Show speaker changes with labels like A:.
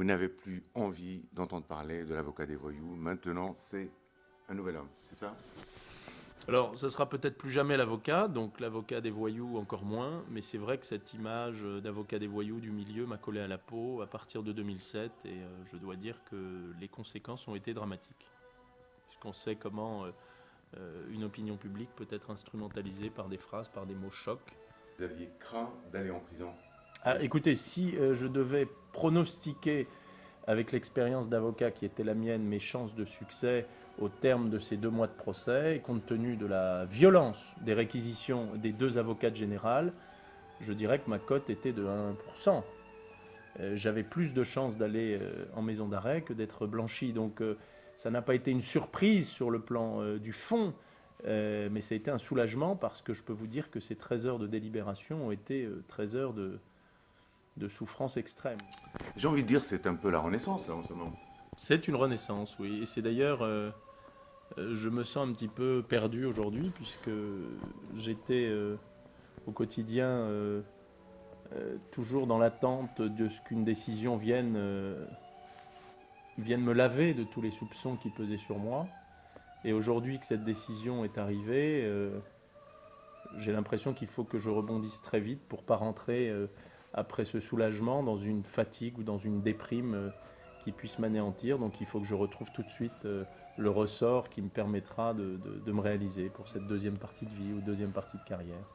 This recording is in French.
A: Vous n'avez plus envie d'entendre parler de l'avocat des voyous. Maintenant, c'est un nouvel homme, c'est ça?
B: Alors, ça sera peut-être plus jamais l'avocat, donc l'avocat des voyous encore moins, mais c'est vrai que cette image d'avocat des voyous du milieu m'a collé à la peau à partir de 2007 et je dois dire que les conséquences ont été dramatiques. Puisqu'on sait comment une opinion publique peut être instrumentalisée par des phrases, par des mots chocs.
A: Vous aviez craint d'aller en prison.
B: Ah, écoutez, si je devais pronostiquer avec l'expérience d'avocat qui était la mienne, mes chances de succès au terme de ces 2 mois de procès, et compte tenu de la violence des réquisitions des 2 avocats généraux, je dirais que ma cote était de 1%. J'avais plus de chances d'aller en maison d'arrêt que d'être blanchi. Donc ça n'a pas été une surprise sur le plan du fond, mais ça a été un soulagement parce que je peux vous dire que ces 13 heures de délibération ont été 13 heures de souffrance extrême.
A: J'ai envie de dire, c'est un peu la renaissance, là, en ce moment.
B: C'est une renaissance, oui. Et c'est d'ailleurs, je me sens un petit peu perdu aujourd'hui puisque j'étais au quotidien toujours dans l'attente de ce qu'une décision vienne me laver de tous les soupçons qui pesaient sur moi. Et aujourd'hui que cette décision est arrivée, j'ai l'impression qu'il faut que je rebondisse très vite pour ne pas rentrer après ce soulagement dans une fatigue ou dans une déprime qui puisse m'anéantir. Donc il faut que je retrouve tout de suite le ressort qui me permettra de me réaliser pour cette deuxième partie de vie ou deuxième partie de carrière.